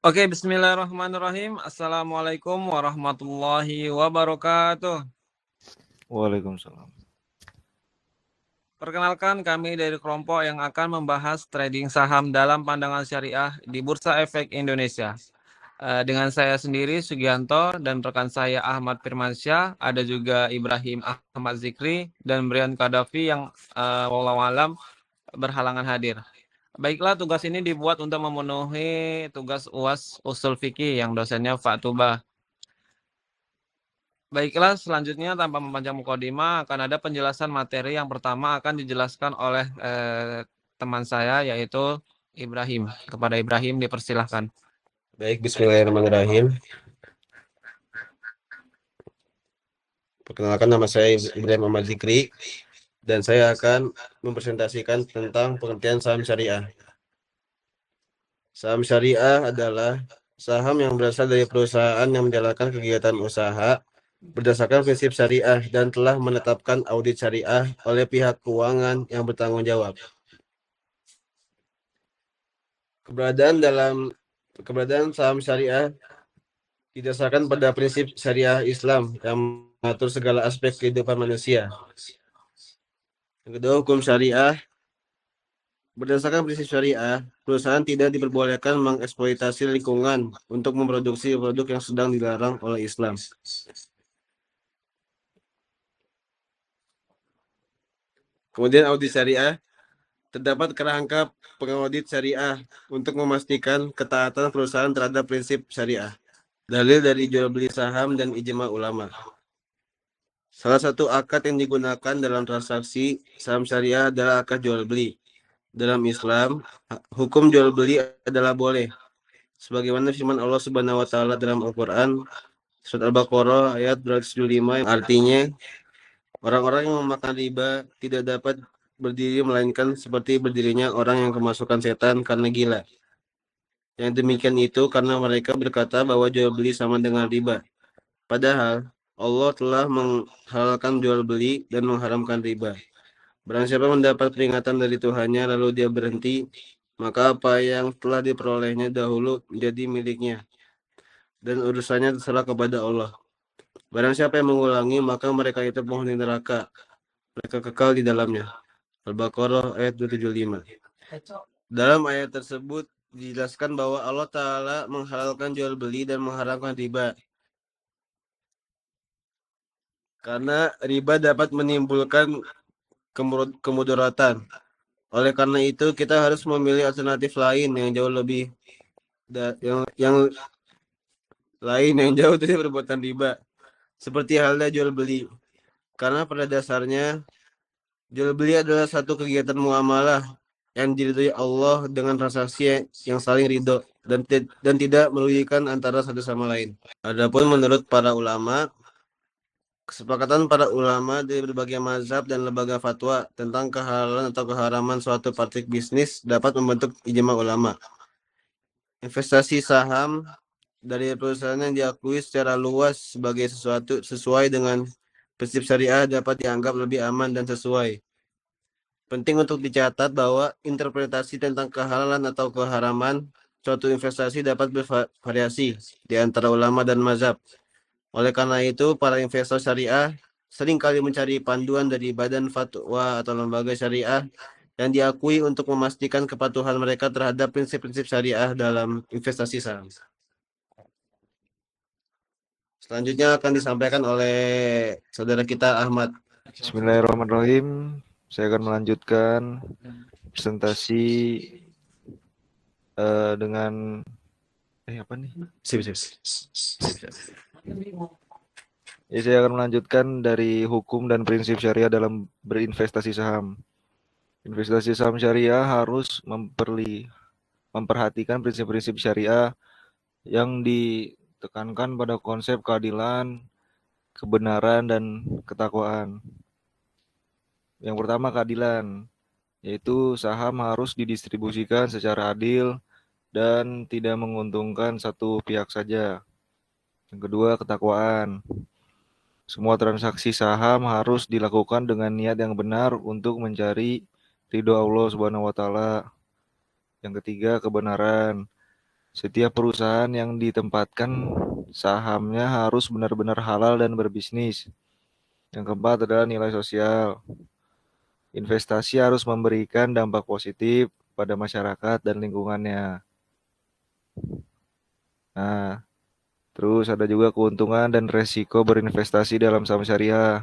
Oke, bismillahirrahmanirrahim. Assalamualaikum warahmatullahi wabarakatuh. Waalaikumsalam. Perkenalkan, kami dari kelompok yang akan membahas trading saham dalam pandangan syariah di Bursa Efek Indonesia. Dengan saya sendiri, Sugianto, dan rekan saya Ahmad Firmansyah, ada juga Ibrahim Ahmad Zikri, dan Brian Kadafi yang wallahu alam berhalangan hadir. Baiklah, tugas ini dibuat untuk memenuhi tugas UAS Usul Fikih yang dosennya Pak Tubah. Baiklah, selanjutnya tanpa memanjang mukadimah akan ada penjelasan materi. Yang pertama akan dijelaskan oleh teman saya, yaitu Ibrahim. Kepada Ibrahim dipersilahkan. Baik, bismillahirrahmanirrahim. Perkenalkan, nama saya Ibrahim Ahmad Zikri dan saya akan mempresentasikan tentang pengertian saham syariah. Saham syariah adalah saham yang berasal dari perusahaan yang menjalankan kegiatan usaha berdasarkan prinsip syariah dan telah menetapkan audit syariah oleh pihak keuangan yang bertanggung jawab. Keberadaan saham syariah didasarkan pada prinsip syariah Islam yang mengatur segala aspek kehidupan manusia. Yang kedua, hukum syariah. Berdasarkan prinsip syariah, perusahaan tidak diperbolehkan mengeksploitasi lingkungan untuk memproduksi produk yang sedang dilarang oleh Islam. Kemudian audit syariah. Terdapat kerangka pengaudit syariah untuk memastikan ketaatan perusahaan terhadap prinsip syariah. Dalil dari jual beli saham dan ijma ulama. Salah satu akad yang digunakan dalam transaksi saham syariah adalah akad jual beli. Dalam Islam, hukum jual beli adalah boleh. Sebagaimana firman Allah Subhanahu wa taala dalam Al-Qur'an surat Al-Baqarah ayat 275 yang artinya orang-orang yang memakan riba tidak dapat berdiri melainkan seperti berdirinya orang yang kemasukan setan karena gila. Yang demikian itu karena mereka berkata bahwa jual beli sama dengan riba. Padahal Allah telah menghalalkan jual beli dan mengharamkan riba. Barang siapa mendapat peringatan dari Tuhannya lalu dia berhenti, maka apa yang telah diperolehnya dahulu menjadi miliknya dan urusannya terserah kepada Allah. Barang siapa yang mengulangi, maka mereka itu penghuni neraka. Mereka kekal di dalamnya. Al-Baqarah ayat 275. Dalam ayat tersebut dijelaskan bahwa Allah Ta'ala menghalalkan jual beli dan mengharamkan riba. Karena riba dapat menimbulkan kemudaratan. Oleh karena itu, kita harus memilih alternatif lain yang jauh lebih yang lain yang jauh dari perbuatan riba. Seperti halnya jual beli. Karena pada dasarnya jual beli adalah satu kegiatan muamalah yang diridhoi Allah dengan transaksi yang saling ridho dan tidak merugikan antara satu sama lain. Adapun menurut para ulama, kesepakatan para ulama dari berbagai mazhab dan lembaga fatwa tentang kehalalan atau keharaman suatu praktik bisnis dapat membentuk ijma ulama. Investasi saham dari perusahaan yang diakui secara luas sebagai sesuatu sesuai dengan prinsip syariah dapat dianggap lebih aman dan sesuai. Penting untuk dicatat bahwa interpretasi tentang kehalalan atau keharaman suatu investasi dapat bervariasi di antara ulama dan mazhab. Oleh karena itu, para investor syariah seringkali mencari panduan dari badan fatwa atau lembaga syariah yang diakui untuk memastikan kepatuhan mereka terhadap prinsip-prinsip syariah dalam investasi saham. Selanjutnya akan disampaikan oleh saudara kita Ahmad. Bismillahirrahmanirrahim. Saya akan melanjutkan presentasi dengan apa nih? Sip. Ya, saya akan melanjutkan dari hukum dan prinsip syariah dalam berinvestasi saham. Investasi saham syariah harus memperhatikan prinsip-prinsip syariah yang ditekankan pada konsep keadilan, kebenaran, dan ketakwaan. Yang pertama, keadilan, yaitu saham harus didistribusikan secara adil dan tidak menguntungkan satu pihak saja. Yang kedua, ketakwaan. Semua transaksi saham harus dilakukan dengan niat yang benar untuk mencari ridho Allah Subhanahu wa taala. Yang ketiga, kebenaran. Setiap perusahaan yang ditempatkan sahamnya harus benar-benar halal dan berbisnis. Yang keempat adalah nilai sosial. Investasi harus memberikan dampak positif pada masyarakat dan lingkungannya. Nah, terus ada juga keuntungan dan resiko berinvestasi dalam saham syariah.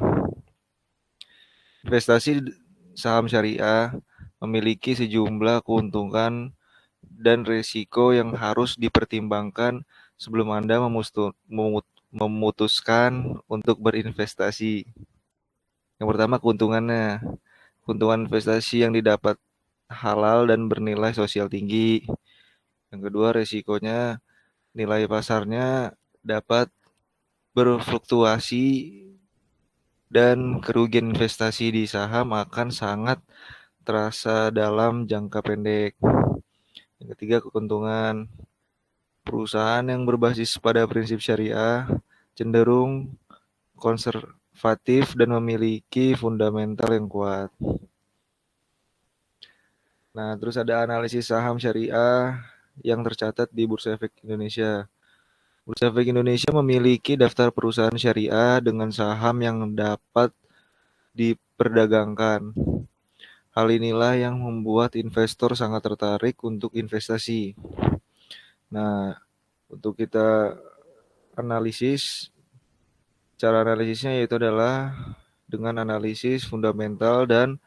Investasi saham syariah memiliki sejumlah keuntungan dan risiko yang harus dipertimbangkan sebelum Anda memutuskan untuk berinvestasi. Yang pertama keuntungannya. Keuntungan investasi yang didapat halal dan bernilai sosial tinggi. Yang kedua risikonya, nilai pasarnya dapat berfluktuasi dan kerugian investasi di saham akan sangat terasa dalam jangka pendek. Yang ketiga keuntungan. Perusahaan yang berbasis pada prinsip syariah cenderung konservatif dan memiliki fundamental yang kuat. Nah, terus ada analisis saham syariah yang tercatat di Bursa Efek Indonesia. Bursa Efek Indonesia memiliki daftar perusahaan syariah dengan saham yang dapat diperdagangkan. Hal inilah yang membuat investor sangat tertarik untuk investasi. Nah, untuk kita analisis, cara analisisnya yaitu adalah dengan analisis fundamental dan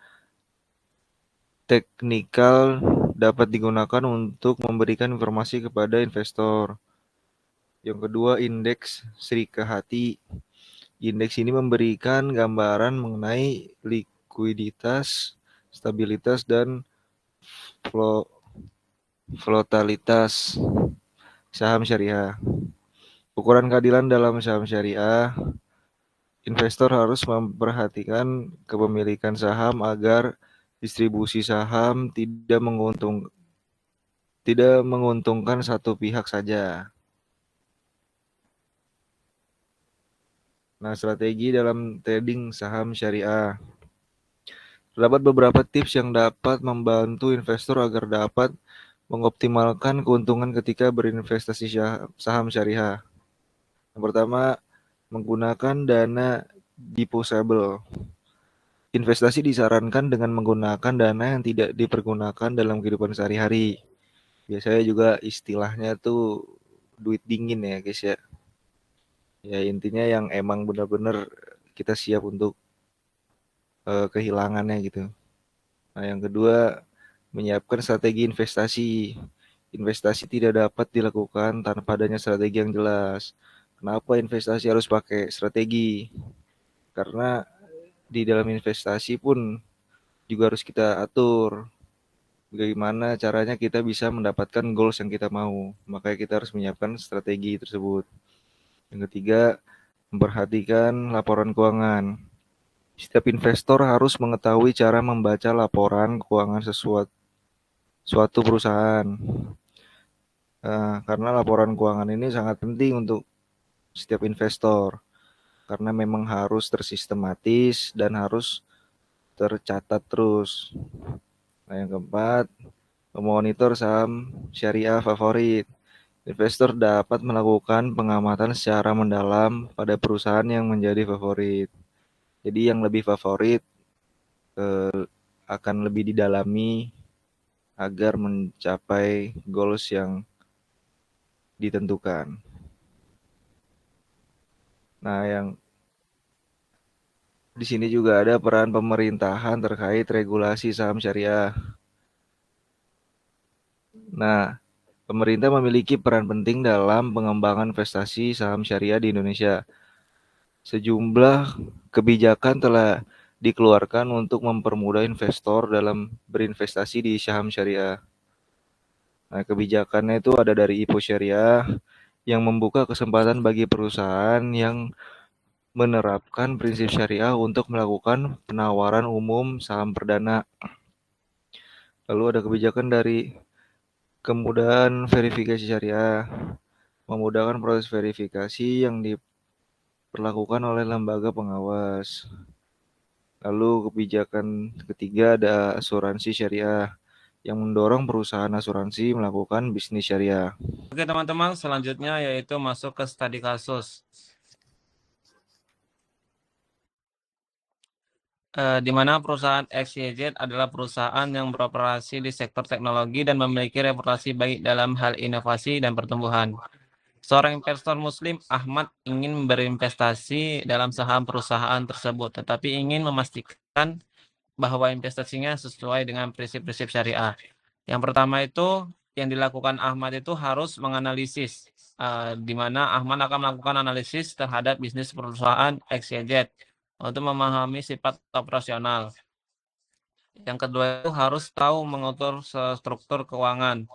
teknikal dapat digunakan untuk memberikan informasi kepada investor. Yang kedua, indeks Srika Hati. Indeks ini memberikan gambaran mengenai likuiditas, stabilitas, dan volatilitas saham syariah. Ukuran keadilan dalam saham syariah, investor harus memperhatikan kepemilikan saham agar distribusi saham tidak menguntungkan satu pihak saja. Nah, strategi dalam trading saham syariah. Terdapat beberapa tips yang dapat membantu investor agar dapat mengoptimalkan keuntungan ketika berinvestasi saham syariah. Yang pertama, menggunakan dana deposable. Investasi disarankan dengan menggunakan dana yang tidak dipergunakan dalam kehidupan sehari-hari. Biasanya juga istilahnya tuh duit dingin ya guys ya. Ya intinya yang emang benar-benar kita siap untuk kehilangannya gitu. Nah, yang kedua, menyiapkan strategi investasi. Investasi tidak dapat dilakukan tanpa adanya strategi yang jelas. Kenapa investasi harus pakai strategi? Karena di dalam investasi pun juga harus kita atur bagaimana caranya kita bisa mendapatkan goals yang kita mau. Makanya kita harus menyiapkan strategi tersebut. Yang ketiga, memperhatikan laporan keuangan. Setiap investor harus mengetahui cara membaca laporan keuangan suatu perusahaan. Karena laporan keuangan ini sangat penting untuk setiap investor. Karena memang harus tersistematis dan harus tercatat terus. Nah, yang keempat, memonitor saham syariah favorit. Investor dapat melakukan pengamatan secara mendalam pada perusahaan yang menjadi favorit. Jadi yang lebih favorit akan lebih didalami agar mencapai goals yang ditentukan. Nah, yang di sini juga ada peran pemerintahan terkait regulasi saham syariah. Nah, pemerintah memiliki peran penting dalam pengembangan investasi saham syariah di Indonesia. Sejumlah kebijakan telah dikeluarkan untuk mempermudah investor dalam berinvestasi di saham syariah. Nah, kebijakannya itu ada dari IPO Syariah yang membuka kesempatan bagi perusahaan yang menerapkan prinsip syariah untuk melakukan penawaran umum saham perdana. Lalu ada kebijakan dari kemudahan verifikasi syariah, memudahkan proses verifikasi yang diperlakukan oleh lembaga pengawas. Lalu kebijakan ketiga ada asuransi syariah yang mendorong perusahaan asuransi melakukan bisnis syariah. Oke teman-teman, selanjutnya yaitu masuk ke studi kasus. Di mana perusahaan XYZ adalah perusahaan yang beroperasi di sektor teknologi dan memiliki reputasi baik dalam hal inovasi dan pertumbuhan. Seorang investor muslim, Ahmad, ingin berinvestasi dalam saham perusahaan tersebut, tetapi ingin memastikan bahwa investasinya sesuai dengan prinsip-prinsip syariah. Yang pertama itu, yang dilakukan Ahmad itu harus menganalisis, di mana Ahmad akan melakukan analisis terhadap bisnis perusahaan XYZ untuk memahami sifat operasional. Yang kedua itu harus tahu mengatur struktur keuangan.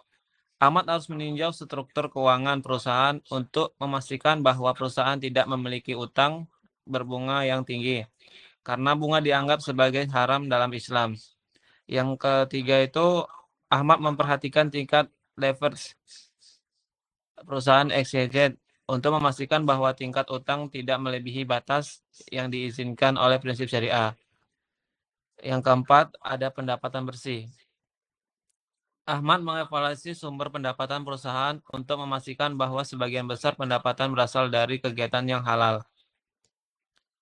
Ahmad harus meninjau struktur keuangan perusahaan untuk memastikan bahwa perusahaan tidak memiliki utang berbunga yang tinggi, karena bunga dianggap sebagai haram dalam Islam. Yang ketiga itu Ahmad memperhatikan tingkat leverage perusahaan XYZ untuk memastikan bahwa tingkat utang tidak melebihi batas yang diizinkan oleh prinsip syariah. Yang keempat, ada pendapatan bersih. Ahmad mengevaluasi sumber pendapatan perusahaan untuk memastikan bahwa sebagian besar pendapatan berasal dari kegiatan yang halal.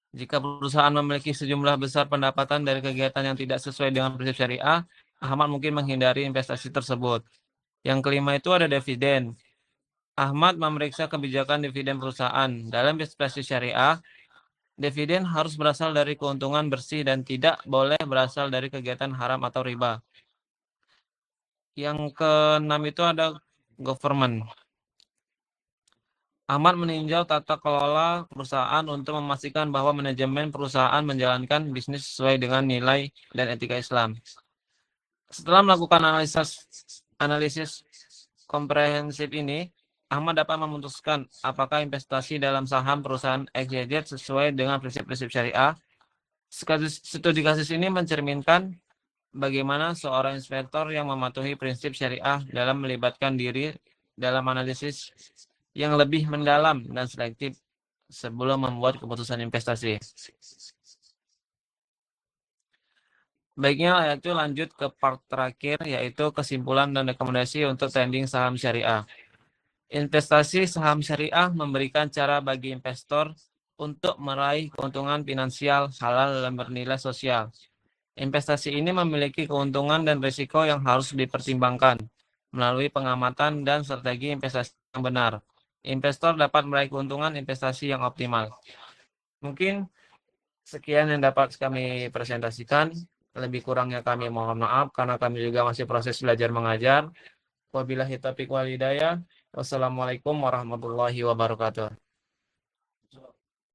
Jika perusahaan memiliki sejumlah besar pendapatan dari kegiatan yang tidak sesuai dengan prinsip syariah, Ahmad mungkin menghindari investasi tersebut. Yang kelima itu ada dividen. Ahmad memeriksa kebijakan dividen perusahaan. Dalam investasi syariah, dividen harus berasal dari keuntungan bersih dan tidak boleh berasal dari kegiatan haram atau riba. Yang keenam itu ada government. Ahmad meninjau tata kelola perusahaan untuk memastikan bahwa manajemen perusahaan menjalankan bisnis sesuai dengan nilai dan etika Islam. Setelah melakukan analisis komprehensif ini, Ahmad dapat memutuskan apakah investasi dalam saham perusahaan XYZ sesuai dengan prinsip-prinsip syariah. Studi kasus ini mencerminkan bagaimana seorang investor yang mematuhi prinsip syariah dalam melibatkan diri dalam analisis yang lebih mendalam dan selektif sebelum membuat keputusan investasi. Baiknya, itu lanjut ke part terakhir, yaitu kesimpulan dan rekomendasi untuk trading saham syariah. Investasi saham syariah memberikan cara bagi investor untuk meraih keuntungan finansial halal dan bernilai sosial. Investasi ini memiliki keuntungan dan risiko yang harus dipertimbangkan melalui pengamatan dan strategi investasi yang benar. Investor dapat meraih keuntungan investasi yang optimal. Mungkin sekian yang dapat kami presentasikan. Lebih kurangnya kami mohon maaf karena kami juga masih proses belajar mengajar. Wabillahi taufiq wal hidayah. Wassalamualaikum warahmatullahi wabarakatuh.